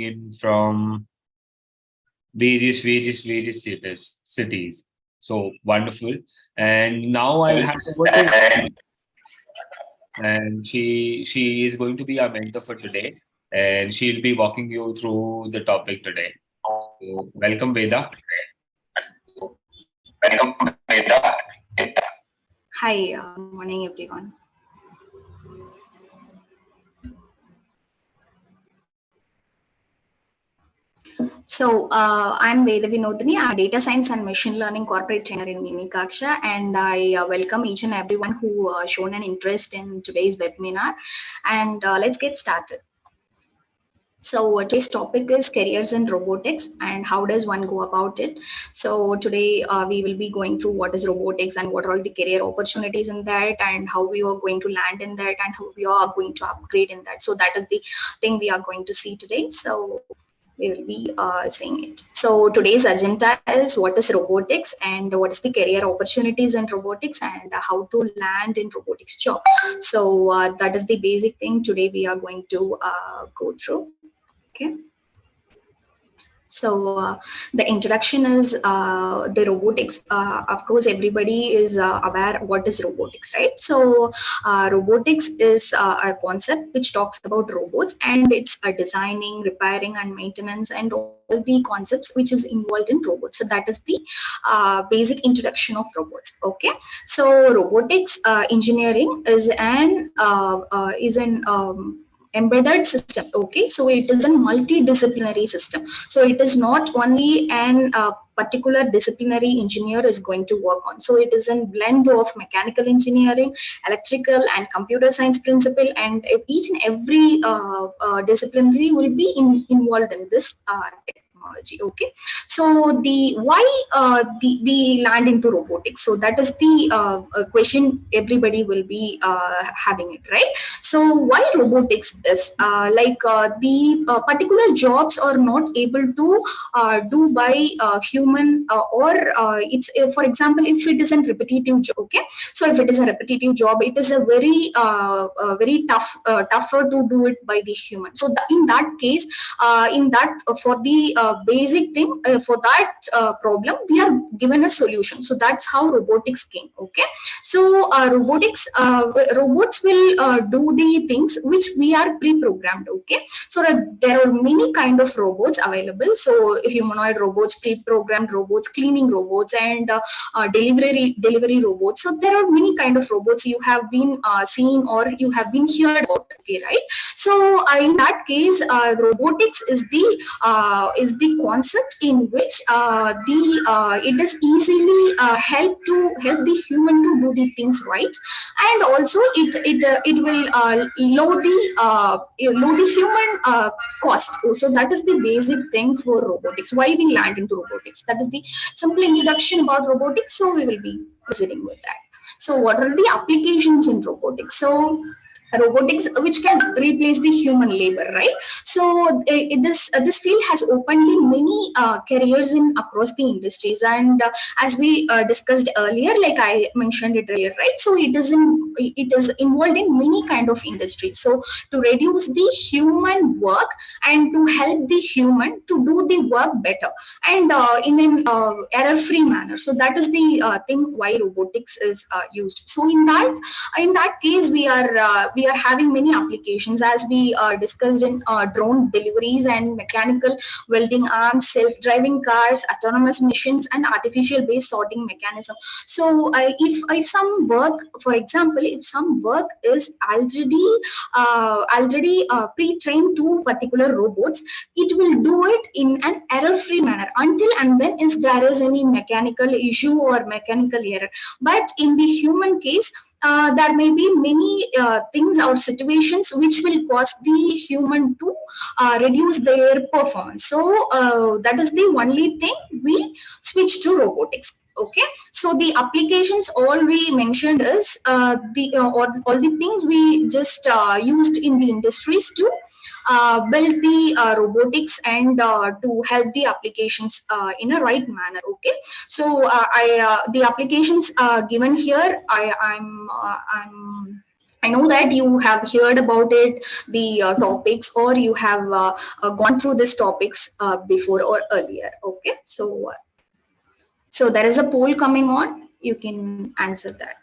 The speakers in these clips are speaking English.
in from various cities. So wonderful. And now I'll hand over to, and she is going to be our mentor for today, and she'll be walking you through the topic today. So welcome, Veda. Hi, morning everyone. So I'm Veda Vinodini. I'm a data science and machine learning corporate trainer in Mimikaksha, and I welcome each and everyone who shown an interest in today's webinar. And let's get started. So today's topic is careers in robotics and how does one go about it. So today we will be going through what is robotics and what are all the career opportunities in that, and how we are going to land in that, and how we are going to upgrade in that. So that is the thing we are going to see today. So we will be saying it. So today's agenda is what is robotics and what is the career opportunities in robotics and how to land in robotics job. So that is the basic thing today we are going to go through. Okay. So the introduction is the robotics. Of course, everybody is aware what is robotics, right? So robotics is a concept which talks about robots, and it's designing, repairing, and maintenance, and all the concepts which is involved in robots. So that is the basic introduction of robots. Okay. So robotics engineering is an embedded system. Okay, so it is a multidisciplinary system. So it is not only an particular disciplinary engineer is going to work on. So it is a blend of mechanical engineering, electrical, and computer science principle, and each and every disciplinary will be involved in this technology. Okay, so the why the land into robotics. So that is the question everybody will be having it, right? So why robotics is the particular jobs are not able to do by human or it's for example, if it is a repetitive job. Okay, so if it is a repetitive job, it is a very tougher to do it by the human. So in that case, for the basic thing, for that problem, we are given a solution. So that's how robotics came. Okay, so robotics robots will do the things which we are pre-programmed. Okay, so there are many kind of robots available. So humanoid robots, pre-programmed robots, cleaning robots, and delivery robots. So there are many kind of robots you have been seeing or you have been heard about. Okay, right? So in that case, robotics is the concept in which it is easily help the human to do the things right, and also it will low the human cost. So that is the basic thing for robotics. Why we land into robotics? That is the simple introduction about robotics. So we will be proceeding with that. So what are the applications in robotics? So robotics which can replace the human labor, right? So this field has opened in many careers in across the industries, and as we discussed earlier, like I mentioned it earlier, right? So it is involved in many kind of industries. So to reduce the human work and to help the human to do the work better and in an error-free manner. So that is the thing why robotics is used. So in that case, we are having many applications, as we discussed in drone deliveries and mechanical welding arms, self-driving cars, autonomous machines, and artificial based sorting mechanism. So if some work, for example, if some work is already pre-trained to particular robots, it will do it in an error-free manner until and then if there is any mechanical issue or mechanical error. But in the human case, there may be many things or situations which will cause the human to reduce their performance. So that is the only thing we switch to robotics. Okay, so the applications all we mentioned is all the things we just used in the industries to build the robotics and to help the applications in a right manner. Okay, so the applications given here, I'm I know that you have heard about it, the topics, or you have gone through these topics before or earlier. Okay, so there is a poll coming on. You can answer that.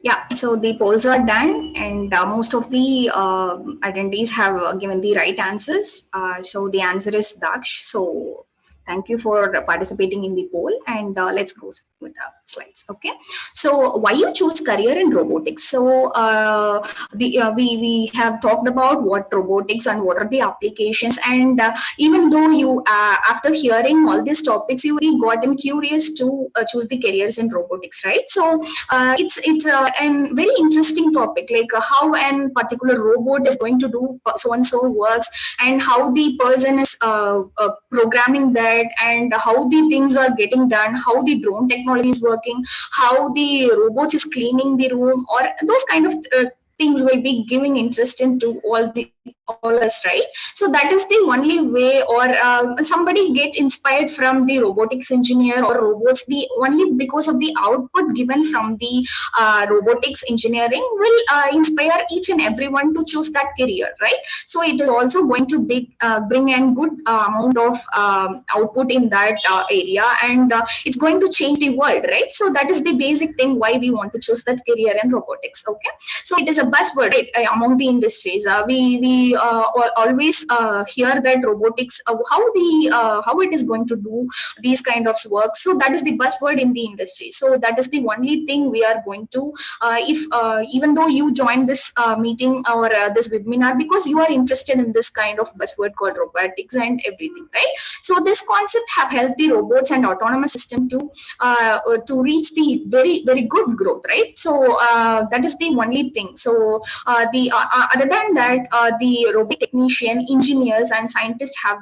Yeah, so the polls are done, and most of the attendees have given the right answers. So the answer is Daksh. So thank you for participating in the poll, and let's go with the slides. Okay, so why you choose career in robotics? So we have talked about what robotics and what are the applications, and even though you after hearing all these topics, you really gotten curious to choose the careers in robotics, right? So it's a very interesting topic, like how an particular robot is going to do so and so works, and how the person is programming that, and how the things are getting done, how the drone technology is working, how the robots is cleaning the room, or those kind of things will be giving interest into all us, right? So that is the only way, or somebody get inspired from the robotics engineer or robots, the only because of the output given from the robotics engineering will inspire each and everyone to choose that career, right? So it is also going to bring in good amount of output in that area, and it's going to change the world, right? So that is the basic thing why we want to choose that career in robotics. Okay, so it is a buzzword, right, among the industries. We always hear that robotics, how it is going to do these kind of work. So that is the buzzword in the industry. So that is the only thing we are going to if even though you join this meeting or this webinar because you are interested in this kind of buzzword called robotics and everything, right? So this concept have helped the robots and autonomous system to reach the very good growth, right? So that is the only thing. So the other than that, the the robotic technician, engineers, and scientists have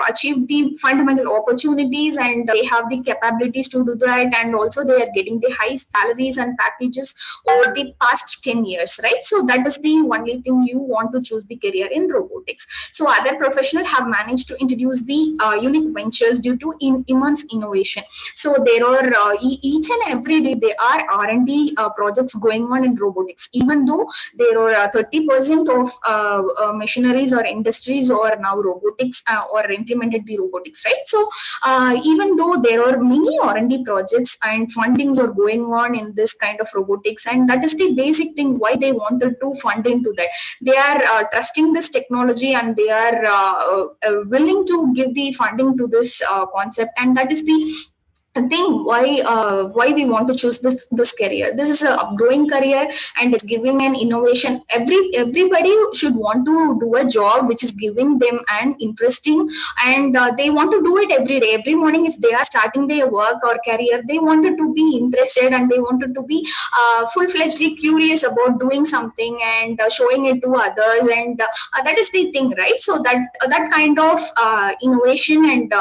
achieved the fundamental opportunities, and they have the capabilities to do that, and also they are getting the high salaries and packages over the past 10 years, right? So that is the only thing you want to choose the career in robotics. So other professionals have managed to introduce the unique ventures due to immense innovation. So there are each and every day there are R&D projects going on in robotics, even though there are 30% of machineries or industries or now robotics or implemented the robotics, right? So even though there are many R&D projects and fundings are going on in this kind of robotics, and that is the basic thing why they wanted to fund into that. They are trusting this technology, and they are willing to give the funding to this concept, and that is the thing why we want to choose this career. This is a upgrowing career, and it's giving an innovation. Everybody should want to do a job which is giving them an interesting, and they want to do it every day, every morning. If they are starting their work or career, they wanted to be interested, and they wanted to be full-fledgedly curious about doing something and showing it to others, and that is the thing, right? So that kind of innovation and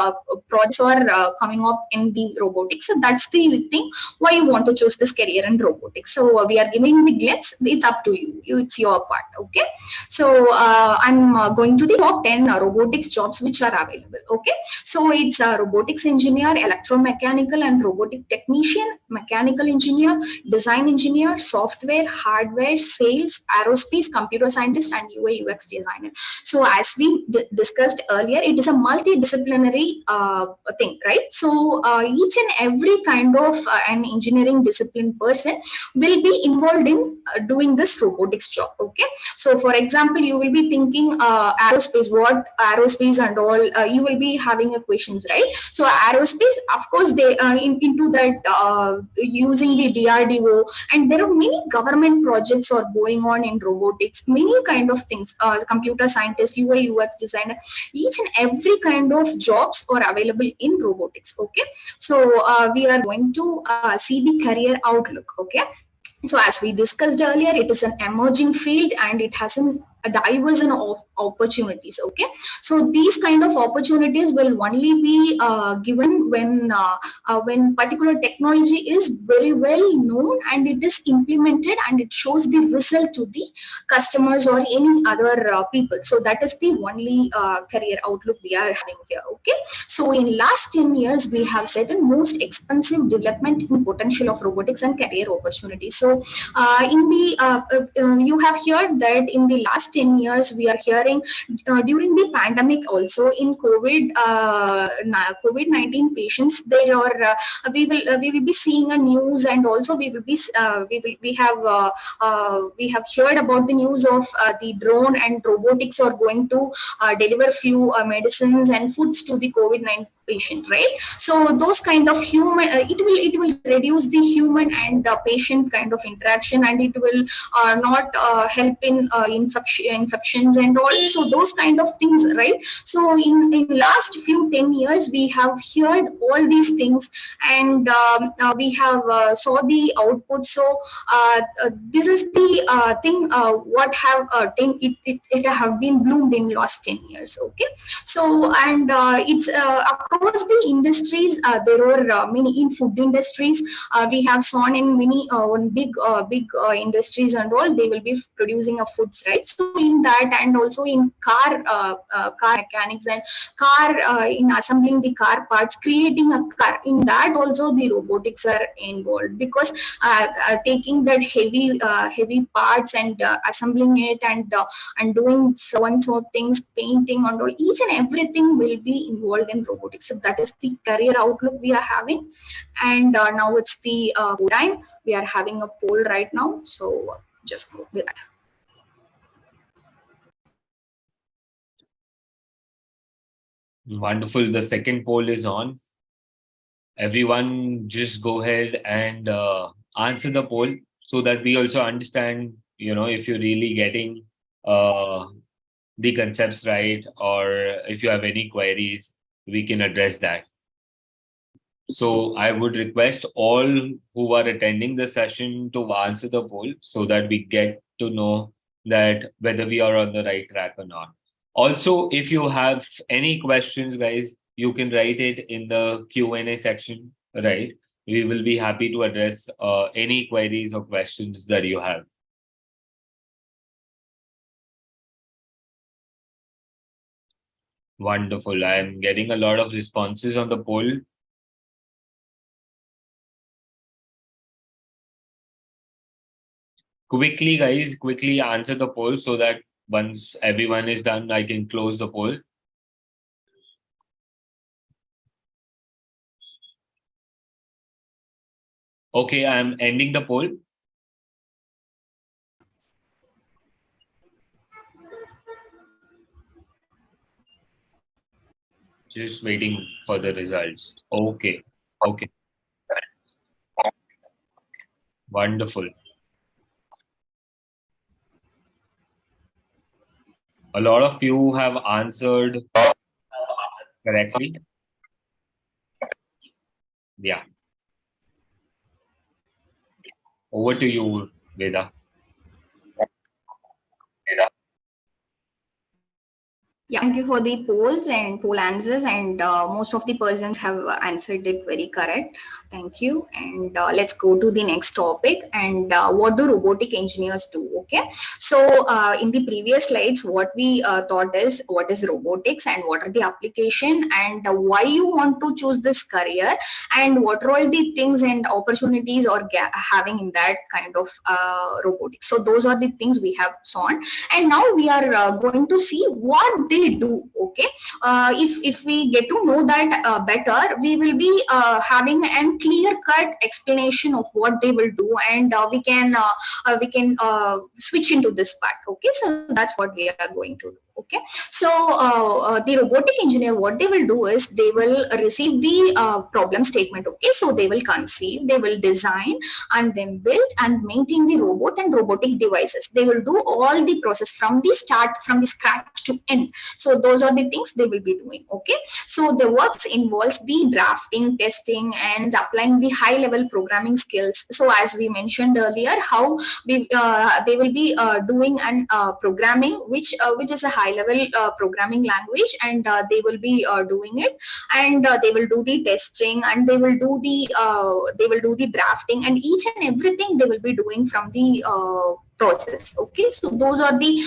projects are coming up in the robotics. So that's the thing why you want to choose this career in robotics. So we are giving the glimpse. It's up to you. It's your part. Okay. So I'm going to the top 10 robotics jobs which are available. Okay. So it's robotics engineer, electromechanical and robotic technician, mechanical engineer, design engineer, software, hardware, sales, aerospace, computer scientist, and UI UX designer. So as we discussed earlier, it is a multidisciplinary thing, right? So each and every kind of an engineering discipline person will be involved in doing this robotics job. Okay. So for example, you will be thinking aerospace, what aerospace and all, you will be having a questions, right? So aerospace, of course, they into that using the DRDO, and there are many government projects are going on in robotics, many kind of things, computer scientist, UI UX designer, each and every kind of jobs are available in robotics. Okay. So we are going to see the career outlook. Okay. So as we discussed earlier, it is an emerging field, and it has a diverse of opportunities. Okay. So these kind of opportunities will only be given when particular technology is very well known, and it is implemented, and it shows the result to the customers or any other people. So that is the only career outlook we are having here. Okay. So in last 10 years, we have certain most expensive development in potential of robotics and career opportunities. So in the you have heard that in the last 10 years, we are hearing during the pandemic also, in COVID-19 patients, there are we will be seeing a news, and also we have heard about the news of the drone and robotics are going to deliver few medicines and foods to the COVID-19 patient, right? So those kind of human, it will reduce the human and patient kind of interaction, and it will not help in infections and all. So those kind of things, right? So in last few 10 years, we have heard all these things, and we have saw the output. So this is the thing what have it have been bloomed in last 10 years. Okay. So and it's across the industries, there are many in food industries. We have seen in many big industries and all, they will be producing a foods, right? So in that, and also in car mechanics and car in assembling the car parts, creating a car, in that also the robotics are involved, because taking that heavy parts and assembling it, and doing so and so things, painting and all, each and everything will be involved in robotics. So that is the career outlook we are having. And now it's the time. We are having a poll right now, so just go with that. Wonderful. The second poll is on. Everyone just go ahead and answer the poll, so that we also understand, if you're really getting the concepts right, or if you have any queries, we can address that. So I would request all who are attending the session to answer the poll, so that we get to know that whether we are on the right track or not. Also, if you have any questions, guys, you can write it in the Q&A section, right? We will be happy to address any queries or questions that you have. Wonderful. I'm getting a lot of responses on the poll. Quickly, guys, quickly answer the poll so that once everyone is done, I can close the poll. Okay, I'm ending the poll. Just waiting for the results. Okay. Okay. Wonderful. A lot of you have answered correctly. Yeah. Over to you, Veda. Yeah, thank you for the polls and poll answers, and most of the persons have answered it very correct. Thank you. And let's go to the next topic. And what do robotic engineers do? Okay. So in the previous slides, what we thought is what is robotics and what are the application and why you want to choose this career and what are all the things and opportunities or having in that kind of robotics. So those are the things we have shown, and now we are going to see what they do. Okay, if we get to know that better, we will be having a clear cut explanation of what they will do, and we can switch into this part. Okay, so that's what we are going to do. Okay, so the robotic engineer, what they will do is they will receive the problem statement. Okay, so they will conceive, they will design, and then build and maintain the robot and robotic devices. They will do all the process from the start, from the scratch to end. So those are the things they will be doing. Okay, so the works involves the drafting, testing, and applying the high level programming skills. So as we mentioned earlier, how they will be doing an programming which is a high level programming language, and they will be doing it, and they will do the testing, and they will do the drafting, and each and everything they will be doing from the process. Okay, so those are the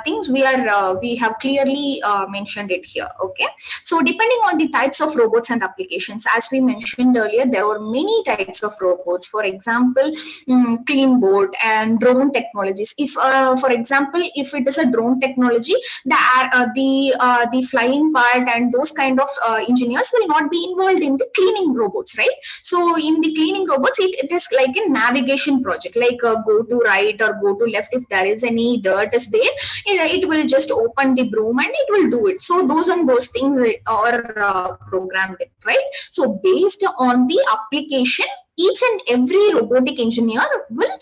things we have clearly mentioned it here. Okay, so depending on the types of robots and applications, as we mentioned earlier, there are many types of robots. For example, clean board and drone technologies. If for example, if it is a drone technology, the flying part and those kind of engineers will not be involved in the cleaning robots, right? So in the cleaning robots, it is like a navigation project, like go to right or go to left. If there is any dirt is there, it will just open the broom and it will do it. So those things are programmed, right? So based on the application, each and every robotic engineer will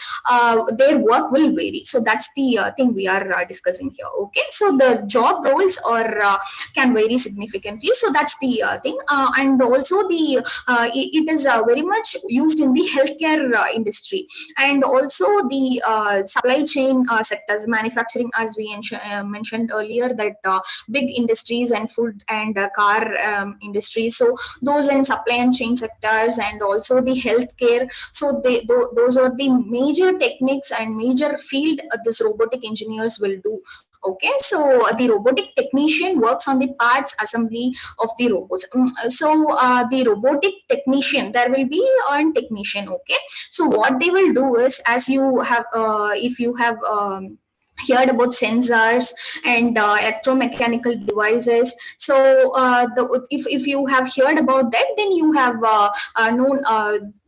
their work will vary. So that's the thing we are discussing here. Okay, so the job roles are can vary significantly. So that's the thing, and also it is very much used in the healthcare industry, and also the supply chain sectors, manufacturing, as we mentioned earlier, that big industries and food and car industries. So those in supply and chain sectors, and also the healthcare. So those are the major techniques and major field this robotic engineers will do. Okay, so the robotic technician works on the parts assembly of the robots. So the robotic technician, there will be a technician. Okay, so what they will do is, as you have if you have heard about sensors and electromechanical devices. So if you have heard about that, then you have known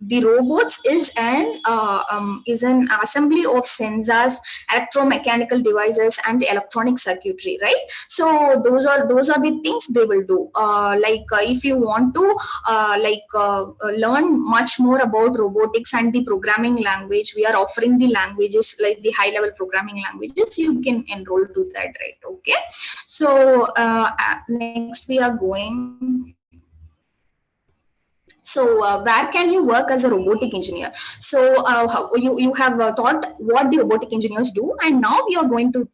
the robots is an assembly of sensors, electromechanical devices, and electronic circuitry, right? So those are the things they will do. If you want to learn much more about robotics and the programming language, we are offering the languages like the high level programming languages. You can enroll to that, right? Okay, so next we are going. So where can you work as a robotic engineer? So you have thought what the robotic engineers do, and now we are going to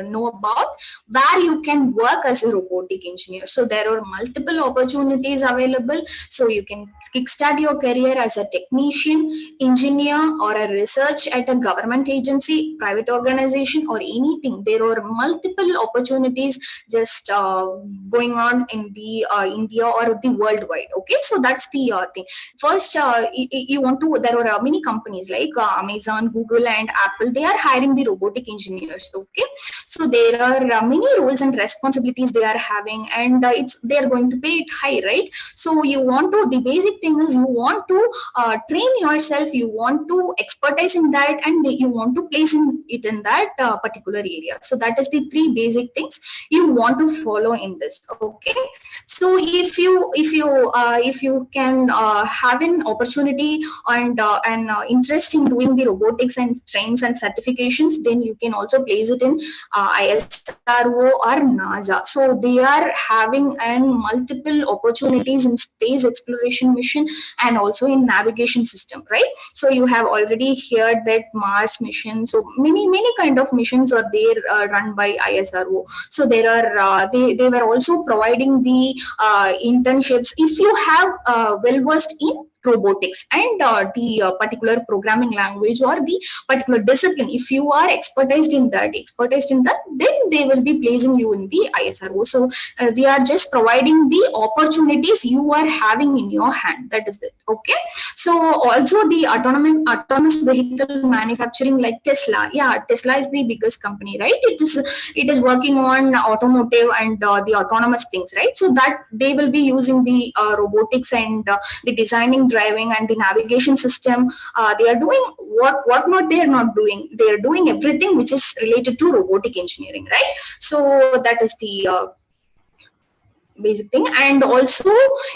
know about where you can work as a robotic engineer. So there are multiple opportunities available. So you can kickstart your career as a technician, engineer, or a research at a government agency, private organization, or anything. There are multiple opportunities just going on in the India or the worldwide. Okay, so that's the thing. First, you want to, there are many companies like Amazon, Google, and Apple. They are hiring the robotic engineers. Okay, so there are many roles and responsibilities they are having, and they are going to pay it high, right? So you want to, the basic thing is you want to train yourself, you want to expertise in that, and you want to place it in that particular area. So that is the three basic things you want to follow in this. Okay, so if you can have an opportunity and interest in doing the robotics and trains and certifications, then you can also place it in ISRO or NASA. So they are having multiple opportunities in space exploration mission and also in navigation system, right? So you have already heard that Mars mission. So many kind of missions are there run by ISRO. So there are they were also providing the internships. If you have well versed in robotics and the particular programming language or the particular discipline, if you are expertized in that, then they will be placing you in the ISRO. So they are just providing the opportunities you are having in your hand. That is it. Okay, so also the autonomous vehicle manufacturing like Tesla. Yeah, Tesla is the biggest company, right? It is working on automotive and the autonomous things, right? So that they will be using the robotics and the designing, driving, and the navigation system. They are doing what not they are not doing. They are doing everything which is related to robotic engineering, right? So that is the basic thing. And also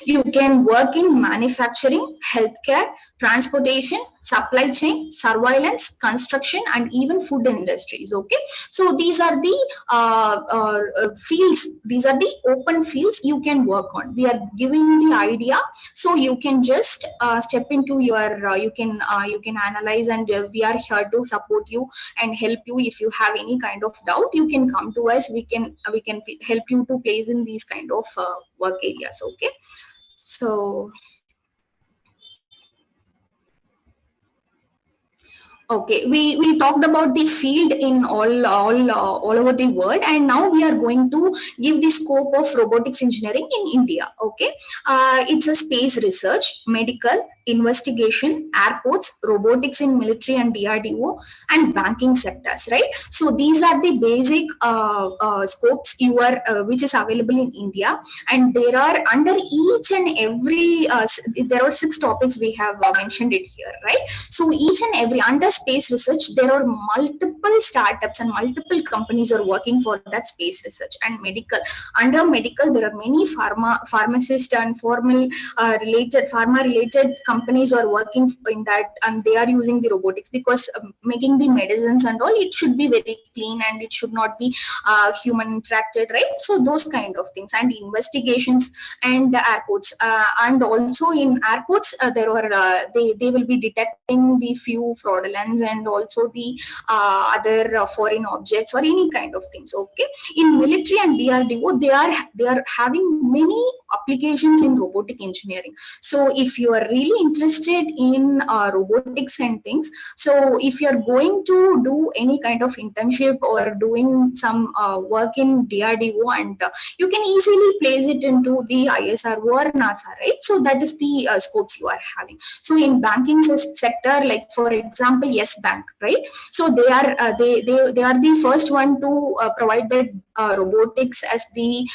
you can work in manufacturing, healthcare, transportation, supply chain, surveillance, construction, and even food industries. Okay, so these are the fields, these are the open fields you can work on. We are giving the idea, so you can just step into your you can analyze, and we are here to support you and help you. If you have any kind of doubt, you can come to us. We can help you to place in these kind of work areas. Okay, so okay, we talked about the field in all over the world, and now we are going to give the scope of robotics engineering in India. Okay, it's a space research, medical, investigation, airports, robotics in military and DRDO, and banking sectors. Right. So these are the basic scopes which is available in India, and there are under each and every there are 6 topics we have mentioned it here. Right. So each and every under space research, there are multiple startups and multiple companies are working for that space research. And medical, under medical, there are many pharmacists and pharma related companies are working in that, and they are using the robotics because making the medicines and all, it should be very clean and it should not be human interacted, right? So those kind of things. And investigations and the airports, and also in airports there are they will be detecting the few fraudulence and also the other foreign objects or any kind of things. Okay, in military and DRDO, they are having many applications in robotic engineering. So if you are really interested in robotics and things, so if you are going to do any kind of internship or doing some work in DRDO, and you can easily place it into the ISRO or NASA, right? So that is the scopes you are having. So in banking sector, like for example, Yes Bank, right? So they are the first one to provide that robotics as the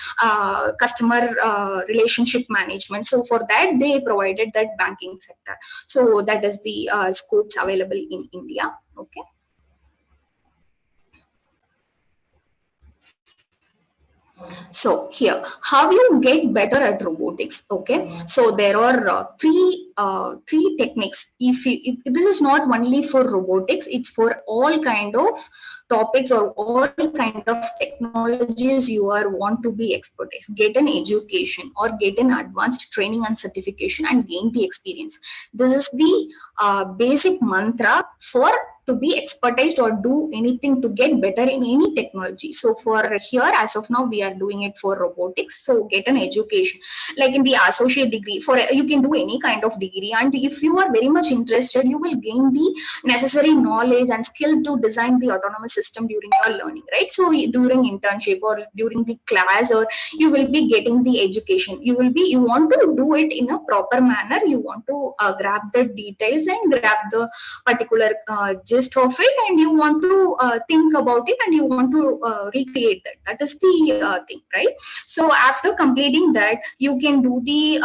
customer relationship management. So for that, they provided that banking sector. So that is the scopes available in India. Okay. So here, how you get better at robotics? Okay, so there are three techniques. If this is not only for robotics, it's for all kind of topics or all kind of technologies you are want to be expertise. Get an education or get an advanced training and certification and gain the experience. This is the basic mantra for to be expertise or do anything to get better in any technology. So for here, as of now, we are doing it for robotics. So get an education, like in the associate degree. For you can do any kind of degree, and if you are very much interested, you will gain the necessary knowledge and skill to design the autonomous system during your learning, right? So during internship or during the class, or you will be getting the education. You want to do it in a proper manner. You want to grab the details and grab the particular gist of it, and you want to think about it, and you want to recreate that. That is the thing, right? So after completing that, you can do the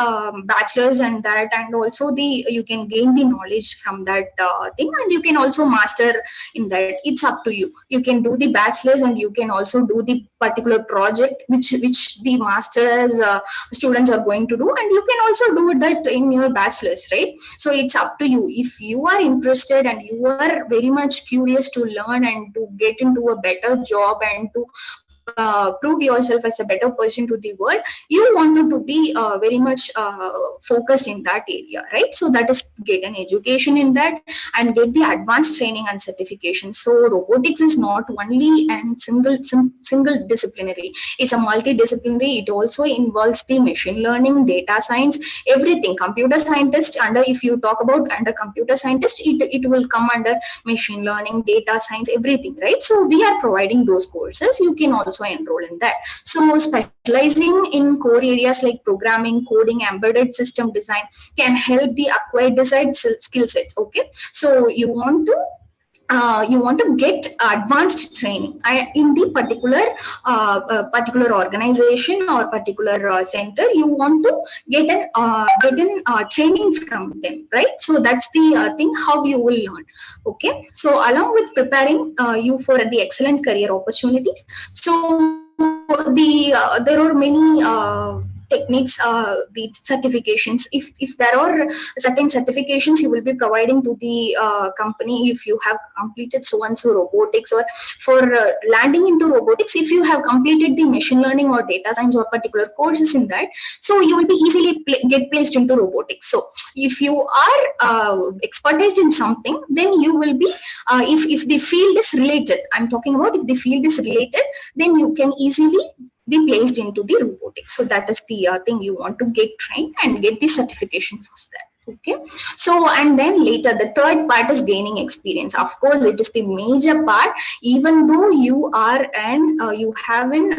bachelor's and that, and also the you can gain the knowledge from that thing, and you can also master in that. It's up to you. You can do the bachelor's, and you can also do the particular project which the master's students are going to do, and you can also do that in your bachelor's, right? So it's up to you. If you are interested and you are very much curious to learn and to get into a better job and to prove yourself as a better person to the world, you wanted to be very much focused in that area, right? So that is get an education in that and get the advanced training and certification. So robotics is not only and single disciplinary, it's a multidisciplinary. It also involves the machine learning, data science, everything. Computer scientist under, if you talk about under computer scientist, it will come under machine learning, data science, everything, right? So we are providing those courses. You can also enroll in that. So specializing in core areas like programming, coding, embedded system design can help the acquired desired skill set. Okay, so you want to get advanced training in the particular organization or particular center. You want to get an training from them, right? So that's the thing how you will learn. Okay, so along with preparing you for the excellent career opportunities, so there are many techniques, the certifications. If there are certain certifications you will be providing to the company, if you have completed so and so robotics, or for landing into robotics, if you have completed the machine learning or data science or particular courses in that, so you will be easily get placed into robotics. So if you are expertise in something, then you will be if the field is related, I'm talking about if the field is related, then you can easily be placed into the robotics. So that is the thing you want to get trained and get the certification for that. Okay, so and then later the third part is gaining experience. Of course, it is the major part. Even though you are and you haven't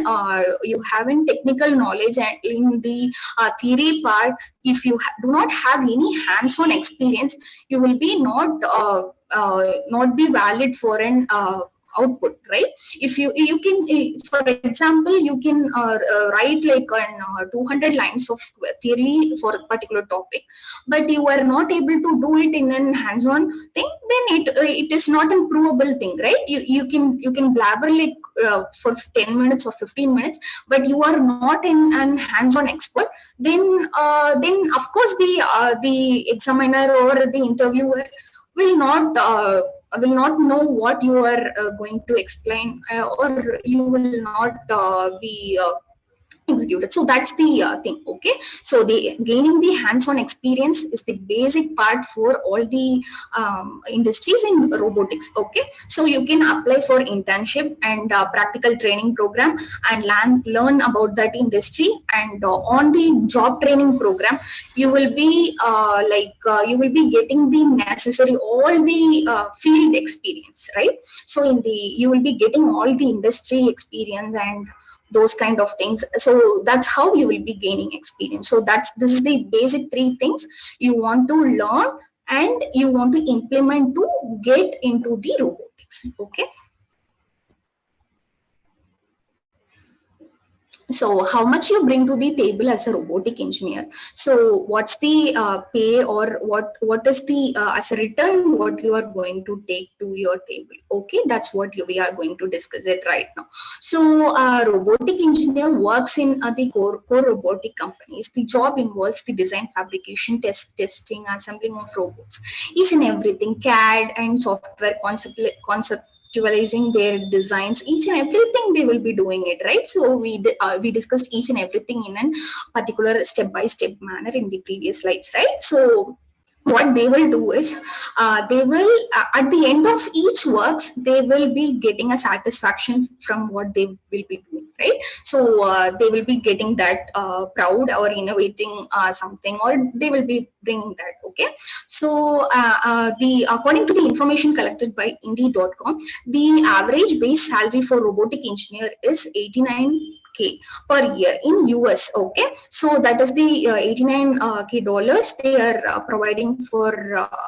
technical knowledge and in the theory part, if you do not have any hands-on experience, you will be not be valid for an output, right? If you can for example, you can write like 200 lines of theory for a particular topic, but you are not able to do it in an hands-on thing, then it is not an provable thing, right? You can blabber like for 10 minutes or 15 minutes, but you are not in an hands-on expert, then of course the examiner or the interviewer will not know what you are going to explain, or you will not be executed. So that's the thing. Okay, so the gaining the hands-on experience is the basic part for all the industries in robotics. Okay, so you can apply for internship and practical training program and learn about that industry, and on the job training program you will be you will be getting the necessary all the field experience, right? So you will be getting all the industry experience and those kind of things. So that's how you will be gaining experience. So this is the basic three things you want to learn and you want to implement to get into the robotics. Okay, So how much you bring to the table as a robotic engineer? So what's the pay, or what is the as a return what you are going to take to your table? Okay, that's what we are going to discuss it right now. So robotic engineer works in the core robotic companies. The job involves the design, fabrication, testing, assembling of robots, each and everything, CAD and software conceptualizing their designs, each and everything they will be doing it, right? So we discussed each and everything in a particular step by step manner in the previous slides, right? So what they will do is they will at the end of each works they will be getting a satisfaction from what they will be doing, right? So they will be getting that proud or innovating something, or they will be bringing that. Okay, so the according to the information collected by indeed.com, the average base salary for robotic engineer is 89K per year in US. Okay, so that is the 89K dollars they are providing for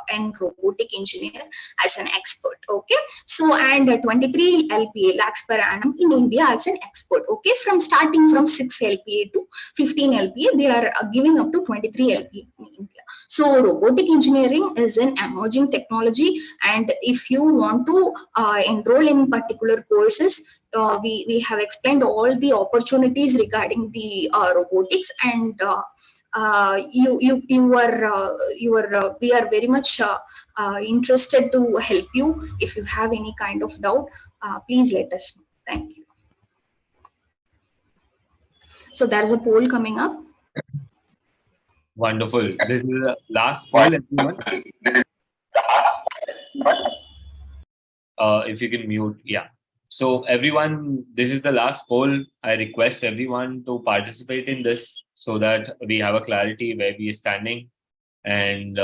an robotic engineer as an expert. Okay, so and 23 LPA lakhs per annum in India as an expert. Okay, from starting from 6 LPA to 15 LPA, they are giving up to 23 LPA in India. So robotic engineering is an emerging technology, and if you want to enroll in particular courses, we have explained all the opportunities regarding the robotics, and you are we are very much interested to help you. If you have any kind of doubt, please let us know. Thank you. So there is a poll coming up. Wonderful. This is the last poll, everyone. If you can mute, yeah. So everyone, this is the last poll. I request everyone to participate in this so that we have a clarity where we are standing. And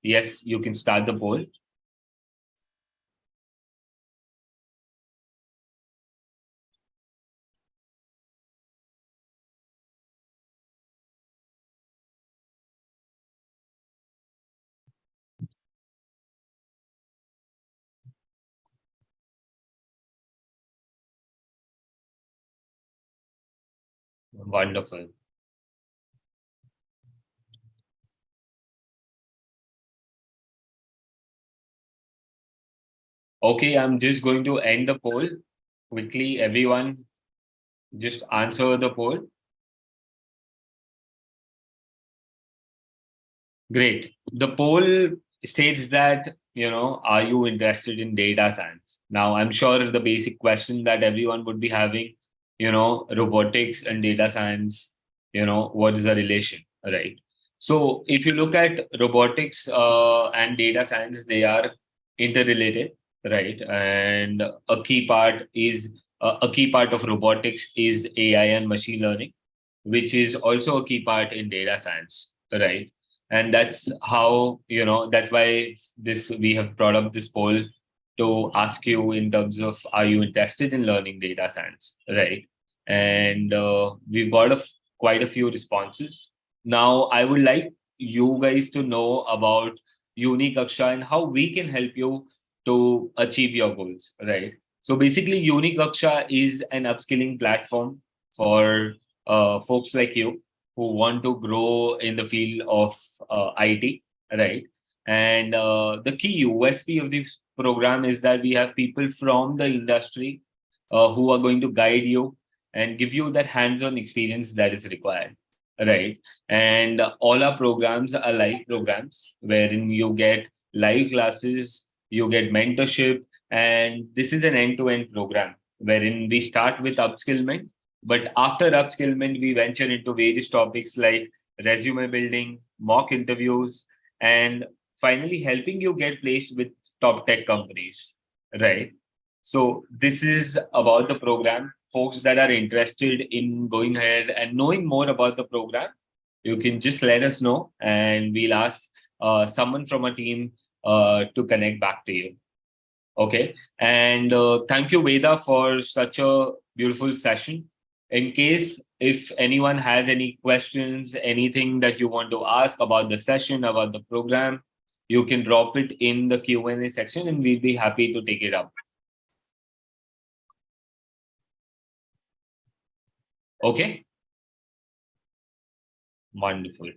yes, you can start the poll. Wonderful. Okay, I'm just going to end the poll quickly. Everyone, just answer the poll. Great. The poll states that, are you interested in data science? Now, I'm sure the basic question that everyone would be having, robotics and data science, what is the relation, right? So if you look at robotics and data science, they are interrelated, right? And a key part of robotics is AI and machine learning, which is also a key part in data science, right? And that's how, that's why we have brought up this poll to ask you in terms of, are you interested in learning data science, right? And we've got quite a few responses. Now I would like you guys to know about Unikaksha and how we can help you to achieve your goals, right? So basically Unikaksha is an upskilling platform for folks like you who want to grow in the field of IT, right? And the key USP of this program is that we have people from the industry who are going to guide you and give you that hands-on experience that is required, right? And all our programs are live programs wherein you get live classes, you get mentorship, and this is an end-to-end program wherein we start with upskillment, but after upskillment, we venture into various topics like resume building, mock interviews, and finally helping you get placed with top tech companies, right? So this is about the program. Folks that are interested in going ahead and knowing more about the program, you can just let us know and we'll ask someone from our team to connect back to you. Okay. And thank you, Veda, for such a beautiful session. In case if anyone has any questions, anything that you want to ask about the session, about the program, you can drop it in the Q&A section and we'll be happy to take it up. Okay. Wonderful.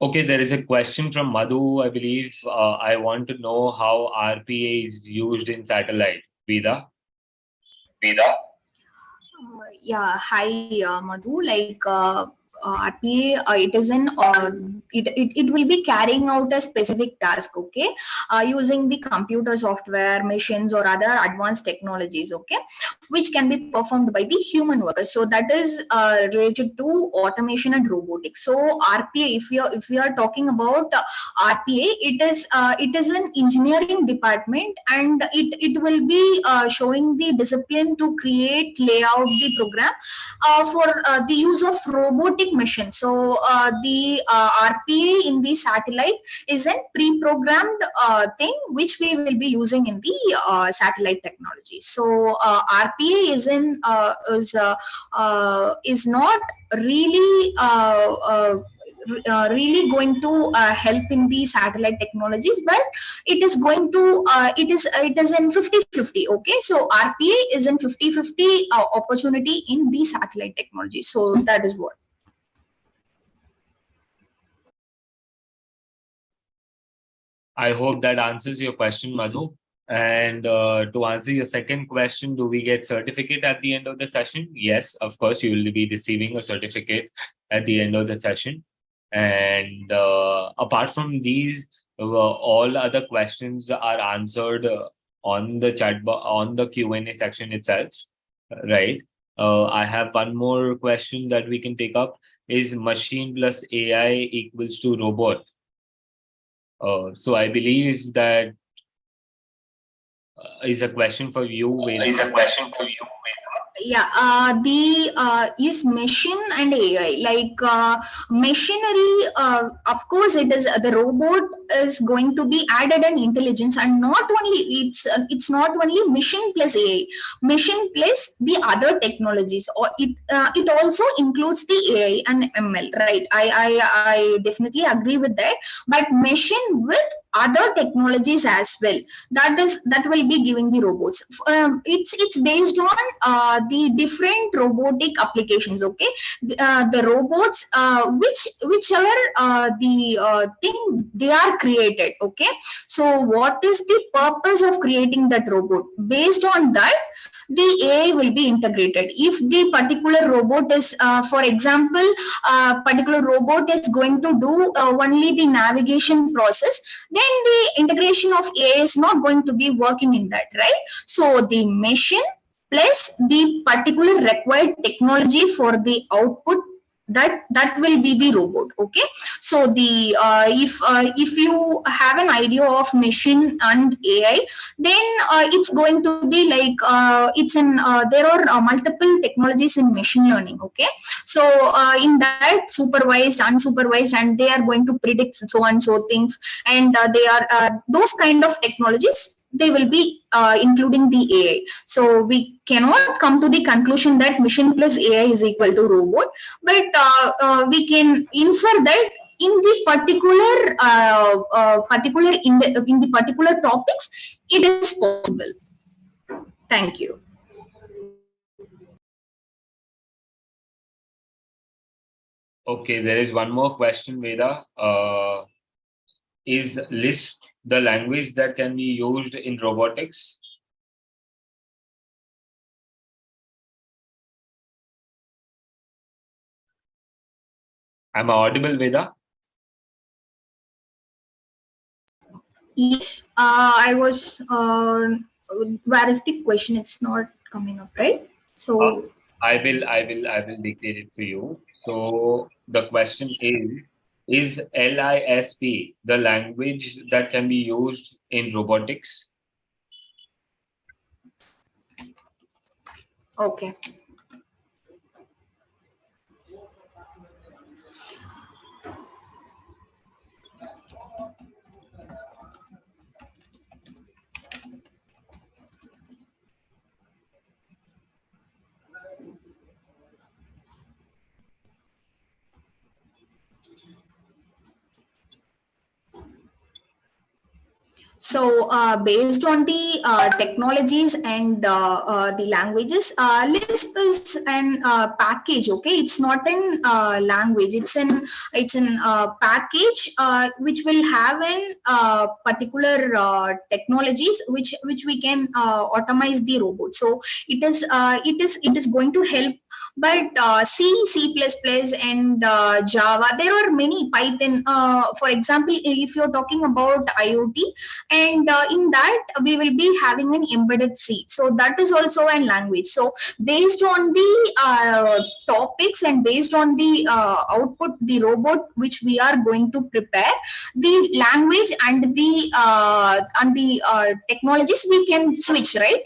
Okay, there is a question from Madhu, I believe. I want to know how RPA is used in satellite. Vida? Yeah, hi, Madhu. Like RPA, it is an it will be carrying out a specific task, okay, using the computer software, machines, or other advanced technologies, okay, which can be performed by the human workers. So that is related to automation and robotics. So RPA, if we are talking about RPA, it is an engineering department, and it will be showing the discipline to create, layout the program for the use of robotic machines. So the RPA in the satellite is a pre-programmed thing which we will be using in the satellite technology. So RPA is not really really going to help in the satellite technologies, but it is going to it is in 50-50. Okay, so RPA is in 50-50 opportunity in the satellite technology. So that is what. I hope that answers your question, Madhu. And to answer your second question, do we get certificate at the end of the session? Yes, of course, you will be receiving a certificate at the end of the session. And apart from these, all other questions are answered on the chat on the Q&A section itself, right? I have one more question that we can take up. Is machine plus AI equals to robot? So I believe that is a question for you, Veda. Is machine and AI like machinery? Of course, it is the robot is going to be added an intelligence, and not only it's not only machine plus AI, machine plus the other technologies, or it also includes the AI and ML, right? I definitely agree with that, but machine with other technologies as well. That will be giving the robots. It's based on the different robotic applications. Okay, the robots whichever the thing they are created. Okay, so what is the purpose of creating that robot? Based on that, the AI will be integrated. If the particular robot is, for example, particular robot is going to do only the navigation process, then the integration of AI is not going to be working in that, right? So the machine plus the particular required technology for the output, that will be the robot. Okay, so the if you have an idea of machine and AI, then it's going to be like it's in there are multiple technologies in machine learning. Okay, so in that, supervised, unsupervised, and they are going to predict so and so things, and they are those kind of technologies, they will be including the AI. So we cannot come to the conclusion that machine plus AI is equal to robot, but we can infer that in the particular in the particular topics, it is possible. Thank you. Okay, there is one more question, Veda. Is Lisp the language that can be used in robotics? Am I audible, Veda? Yes, I was. Where is the question? It's not coming up, right? So I will dictate it for you. So the question is LISP the language that can be used in robotics? okay. So based on the technologies and the languages, Lisp is an package. Okay, it's not an language. It's an package which will have an particular technologies which we can automate the robot. So it is going to help. But C, C++, and Java, there are many. Python, for example, if you're talking about IoT, and in that we will be having an embedded C, so that is also a language. So based on the topics and based on the output, the robot which we are going to prepare, the language and the technologies we can switch, right?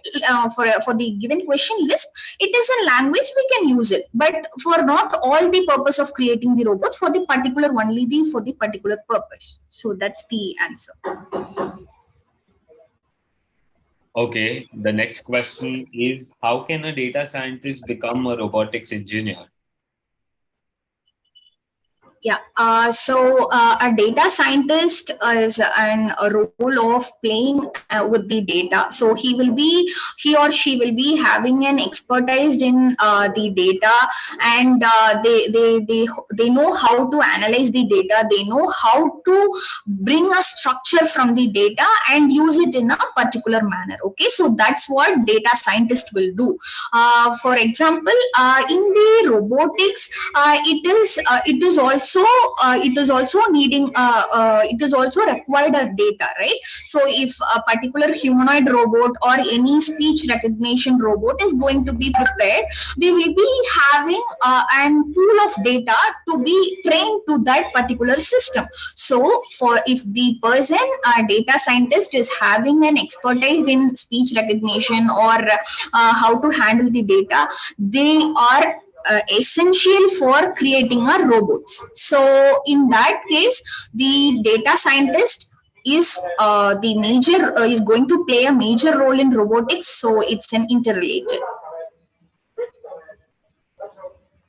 For the given question list, it is a language, we can use it, but for not all the purpose of creating the robots, for the particular only the for the particular purpose. So that's the answer. Okay, the next question is how can a data scientist become a robotics engineer? Yeah, so a data scientist is a role of playing with the data. So he or she will be having an expertise in the data, and they know how to analyze the data. They know how to bring a structure from the data and use it in a particular manner. Okay, so that's what data scientist will do. For example, in the robotics, it is also also it is also needing it is also required a data, right? So if a particular humanoid robot or any speech recognition robot is going to be prepared, we will be having an pool of data to be trained to that particular system. So for if the person, data scientist, is having an expertise in speech recognition or how to handle the data, they are essential for creating a robots. So in that case, the data scientist is the major is going to play a major role in robotics. So it's an interrelated.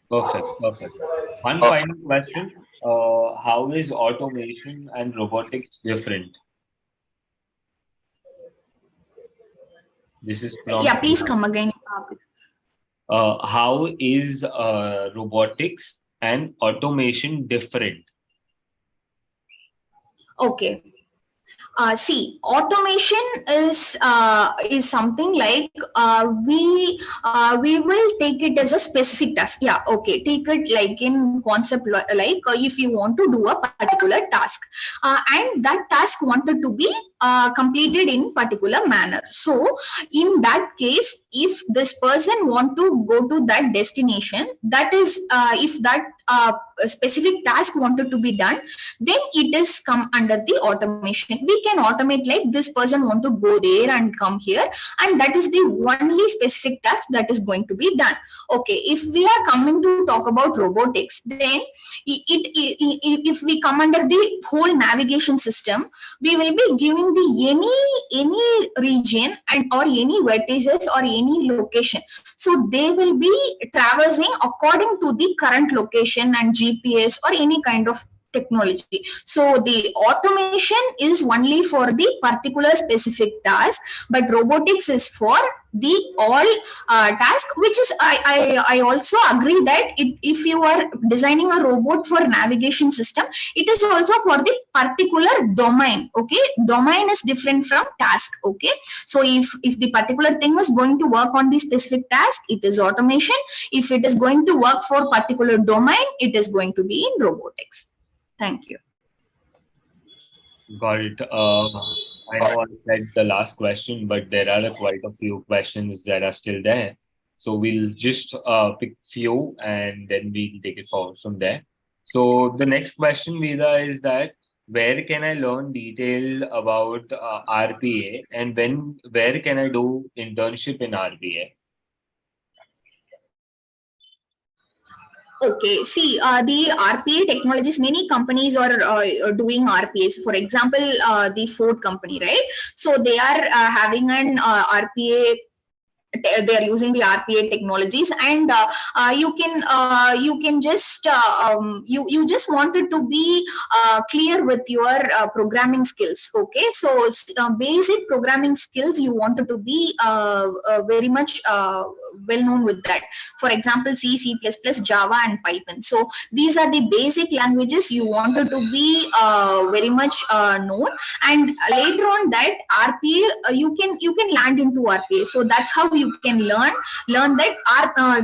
Perfect. Perfect. One final question. How is automation and robotics different? This is from Yeah, please come again. how is robotics and automation different? Okay. See, automation is something like we will take it as a specific task. Yeah, okay. Take it like in concept, like if you want to do a particular task, and that task wanted to be completed in particular manner. So in that case, if this person want to go to that destination, that is if that specific task wanted to be done, then it is come under the automation. We can automate like this person want to go there and come here, and that is the only specific task that is going to be done. Okay, if we are coming to talk about robotics, then if we come under the whole navigation system, we will be giving the any region and or any vertices or any location. So they will be traversing according to the current location and GPS or any kind of technology. So the automation is only for the particular specific task, but robotics is for the all task, which is I also agree that if you are designing a robot for navigation system, it is also for the particular domain. Okay, domain is different from task. Okay, so if the particular thing is going to work on the specific task, it is automation. If it is going to work for particular domain, it is going to be in robotics. Thank you. Got it. I know I said the last question, but there are quite a few questions that are still there. So we'll just pick few and then we'll take it forward from there. So the next question, Vida, is that where can I learn detail about RPA and where can I do internship in RPA? Okay, see, the RPA Technologies, many companies are doing RPAs. For example, the Ford company, right? So they are having an RPA. They are using the RPA technologies, and you can just you just wanted to be clear with your programming skills. Okay, so basic programming skills you wanted to be very much well known with that. For example, C, C++, Java, and Python. So these are the basic languages you wanted to be very much known, and later on that RPA you can land into RPA. So that's how you can learn that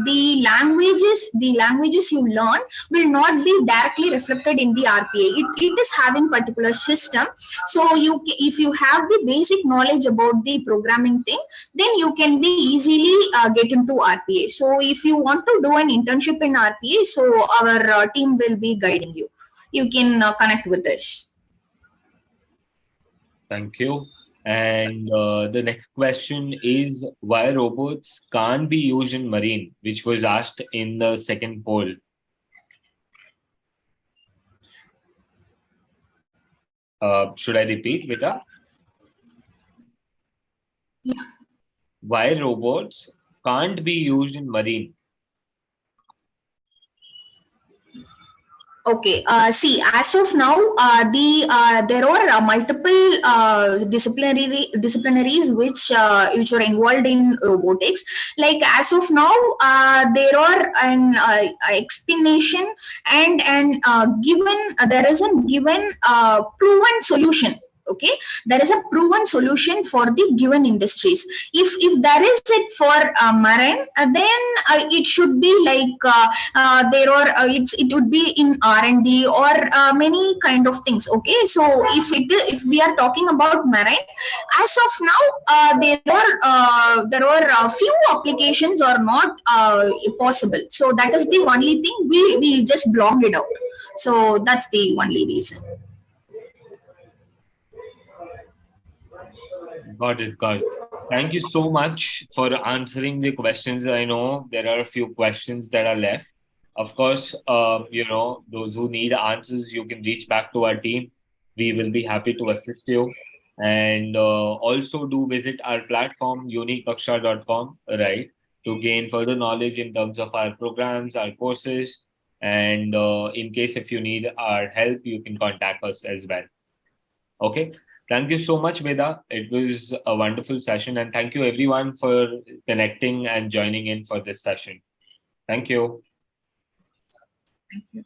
the languages you learn will not be directly reflected in the RPA. It is having particular system. So if you have the basic knowledge about the programming thing, then you can be easily get into RPA. So if you want to do an internship in RPA, so our team will be guiding you. You can connect with us. Thank you. And the next question is why robots can't be used in marine, which was asked in the second poll. Should I repeat, Vita? Yeah. Why robots can't be used in marine? Okay. See, as of now, there are multiple disciplinaries which are involved in robotics. Like as of now, there are an explanation and given there is a given proven solution. Okay, there is a proven solution for the given industries. If there is it for marine, then it should be like there are it would be in R&D or many kind of things. Okay, so if we are talking about marine, as of now there are few applications are not possible. So that is the only thing we just blocked it out. So that's the only reason. Got it. Got it. Thank you so much for answering the questions. I know there are a few questions that are left. Of course, those who need answers, you can reach back to our team. We will be happy to assist you. And also do visit our platform, uniqaksha.com, right, to gain further knowledge in terms of our programs, our courses. And in case if you need our help, you can contact us as well. Okay. Thank you so much, Veda. It was a wonderful session. And thank you, everyone, for connecting and joining in for this session. Thank you. Thank you.